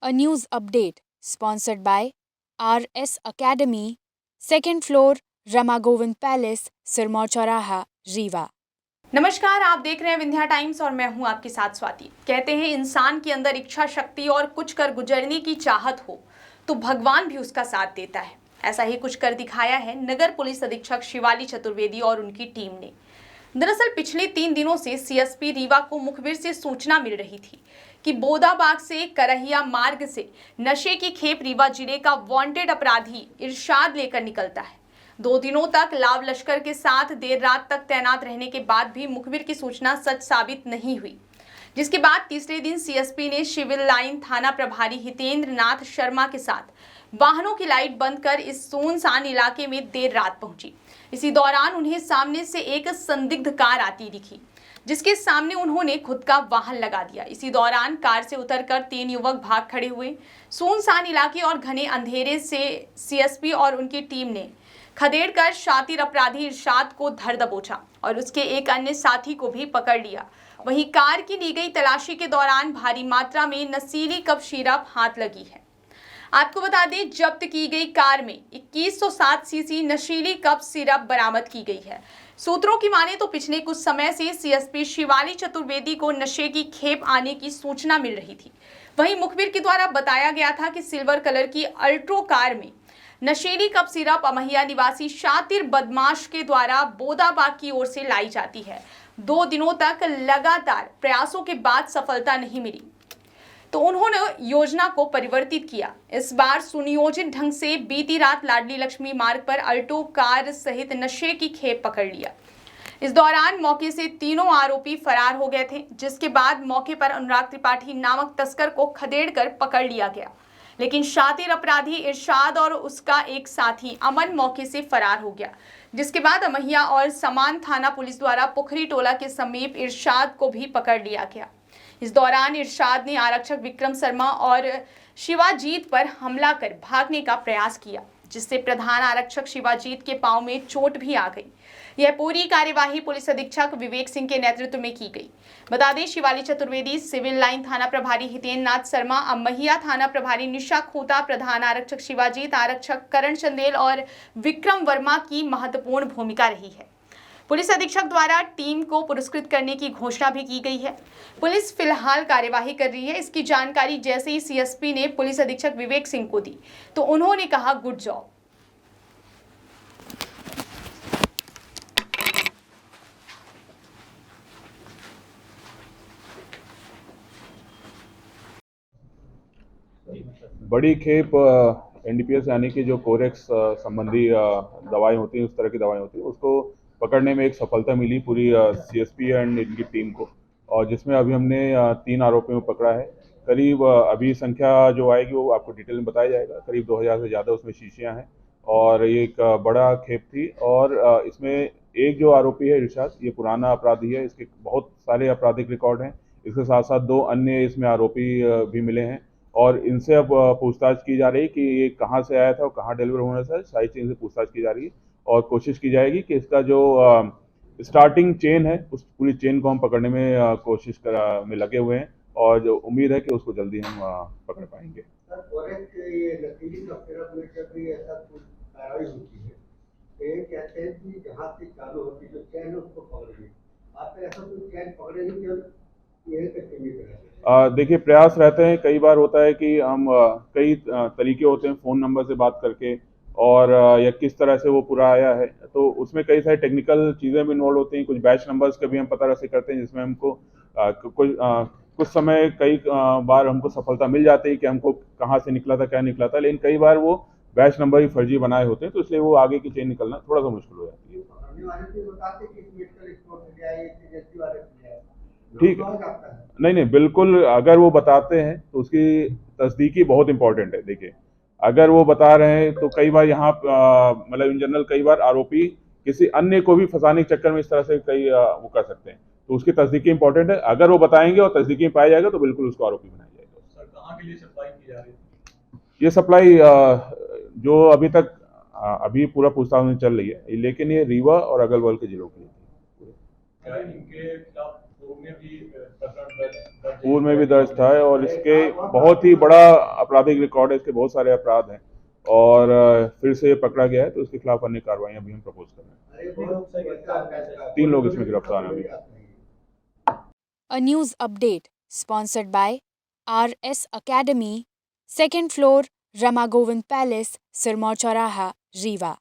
A news update sponsored by RS Academy, second floor, Rama Govind Palace, Sirmaur Chauraha, Rewa. नमस्कार, आप देख रहे हैं विंध्या टाइम्स और मैं हूं आपके साथ स्वाति। कहते हैं इंसान के अंदर इच्छा शक्ति और कुछ कर गुजरने की चाहत हो तो भगवान भी उसका साथ देता है। ऐसा ही कुछ कर दिखाया है नगर पुलिस अधीक्षक शिवाली चतुर्वेदी और उनकी टीम ने। दरअसल पिछले 3 दिनों से सीएसपी रीवा को मुखबिर से सूचना मिल रही थी कि बोदाबाग से करहिया मार्ग से नशे की खेप रीवा जिले का वांटेड अपराधी इरशाद लेकर निकलता है। 2 दिनों तक लाव लश्कर के साथ देर रात तक तैनात रहने के बाद भी मुखबिर की सूचना सच साबित नहीं हुई, जिसके बाद तीसरे दिन सीएसपी ने सिविल लाइन थाना प्रभारी हितेंद्र नाथ शर्मा के साथ वाहनों की लाइट बंद कर इस सुनसान इलाके में देर रात पहुंची। इसी दौरान उन्हें सामने से एक संदिग्ध कार आती दिखी, जिसके सामने उन्होंने खुद का वाहन लगा दिया। इसी दौरान कार से उतरकर 3 युवक भाग खड़े हुए। सुनसान इलाके और घने अंधेरे से सीएसपी और उनकी टीम ने खदेड़कर शातिर अपराधी इरशाद को धर दबोचा और उसके एक अन्य साथी को भी पकड़ लिया। वहीं कार की ली गई तलाशी के दौरान भारी मात्रा में नशीली कप सिरप हाथ लगी है। आपको बता दें, जब्त की गई कार में 2107 सीसी नशीली कप सिरप बरामद की गई है। सूत्रों की माने तो पिछले कुछ समय से सीएसपी शिवाली चतुर्वेदी को नशे की खेप आने की सूचना मिल रही थी। वहीं मुखबिर के द्वारा बताया गया था कि सिल्वर कलर की अल्ट्रो कार में नशीली कप सिरप अमहिया निवासी शातिर बदमाश के द्वारा बोदाबाग की ओर से लाई जाती है। 2 दिनों तक लगातार प्रयासों के बाद सफलता नहीं मिली तो उन्होंने योजना को परिवर्तित किया। इस बार सुनियोजित ढंग से बीती रात लाडली लक्ष्मी मार्ग पर अल्टो कार सहित नशे की खेप पकड़ लिया। इस दौरान मौके से तीनों आरोपी फरार हो गए थे, जिसके बाद मौके पर अनुराग त्रिपाठी नामक तस्कर को खदेड़कर पकड़ लिया गया, लेकिन शातिर अपराधी इरशाद और उसका एक साथी अमन मौके से फरार हो गया। जिसके बाद अमहिया और समान थाना पुलिस द्वारा पुखरी टोला के समीप इरशाद को भी पकड़ लिया गया। इस दौरान इरशाद ने आरक्षक विक्रम शर्मा और शिवाजीत पर हमला कर भागने का प्रयास किया, जिससे प्रधान आरक्षक शिवाजीत के पांव में चोट भी आ गई। यह पूरी कार्यवाही पुलिस अधीक्षक विवेक सिंह के नेतृत्व में की गई। बता दें, शिवाली चतुर्वेदी, सिविल लाइन थाना प्रभारी हितेंद्र नाथ शर्मा, अमहिया थाना प्रभारी निशा खोता, प्रधान आरक्षक शिवाजीत, आरक्षक करण चंदेल और विक्रम वर्मा की महत्वपूर्ण भूमिका रही है। पुलिस अधीक्षक द्वारा टीम को पुरस्कृत करने की घोषणा भी की गई है। पुलिस फिलहाल कार्यवाही कर रही है। इसकी जानकारी जैसे ही सीएसपी ने पुलिस अधीक्षक विवेक सिंह को दी तो उन्होंने कहा, गुड जॉब। बड़ी खेप एनडीपीएस यानी कि जो कोरेक्स संबंधी दवाएं होती हैं, उस तरह की दवाएं होती हैं, उसको पकड़ने में एक सफलता मिली पूरी सीएसपी एंड इनकी टीम को, और जिसमें अभी हमने 3 आरोपियों को पकड़ा है। करीब अभी संख्या जो आएगी वो आपको डिटेल में बताया जाएगा। करीब 2000 से ज़्यादा उसमें शीशियाँ हैं और ये एक बड़ा खेप थी। और इसमें एक जो आरोपी है इरशाद, ये पुराना अपराधी है, इसके बहुत सारे आपराधिक रिकॉर्ड हैं। इसके साथ साथ 2 अन्य इसमें आरोपी भी मिले हैं और इनसे अब पूछताछ की जा रही है कि ये कहाँ से आया था और कहाँ डिलीवर होना था। सारी चीज़ से पूछताछ की जा रही है और कोशिश की जाएगी कि इसका जो स्टार्टिंग चेन है उस पूरी चेन को हम पकड़ने में कोशिश में लगे हुए हैं और जो उम्मीद है कि उसको जल्दी हम पकड़ पाएंगे। कहते हैं कि जहाँ से चालू होती जो चैन है उसको पकड़ ली, आपने ऐसा कोई चैन पकड़े नहीं केवल यही तक सीमित है? देखिए, प्रयास रहते हैं। कई बार होता है कि हम कई तरीके होते हैं फ़ोन नंबर से बात करके और या किस तरह से वो पूरा आया है, तो उसमें कई सारी टेक्निकल चीज़ें भी इन्वॉल्व होती हैं। कुछ बैच नंबर्स का भी हम पता रख करते हैं, जिसमें हमको कुछ समय कई बार हमको सफलता मिल जाती है कि हमको कहाँ से निकला था, क्या निकला था, लेकिन कई बार वो बैच नंबर ही फर्जी बनाए होते हैं, तो इसलिए वो आगे की चेन निकलना थोड़ा सा मुश्किल हो जाती है। ठीक है, नहीं, बिल्कुल। अगर वो बताते हैं तो उसकी तस्दीकी बहुत इंपॉर्टेंट है। देखिए, अगर वो बता रहे हैं तो कई बार यहाँ मतलब इन जनरल कई बार आरोपी किसी अन्य को भी फंसाने के चक्कर में इस तरह से कई वो कर सकते हैं, तो उसकी तस्दीकी इंपॉर्टेंट है। अगर वो बताएंगे और तस्दीकी में पाया जाएगा तो बिल्कुल उसको आरोपी बनाया जाएगा। सर, कहाँ के लिए सप्लाई की जा रही है? ये सप्लाई जो अभी तक अभी पूरा पूछताछ में चल रही है, लेकिन ये रीवा और अगल बगल के जिलों के लिए। क्या इनके खिलाफ पूर्व में भी दर्ज था और इसके बहुत ही बड़ा आपराधिक रिकॉर्ड है, इसके बहुत सारे अपराध हैं और फिर से ये पकड़ा गया है तो उसके खिलाफ अन्य कार्रवाइयां भी हम प्रपोज कर रहे हैं। 3 लोग इसमें गिरफ्तार हैं अभी। A news update sponsored by RS Academy, second floor, Rama Govind Palace, Sirmaur Chauraha, Rewa.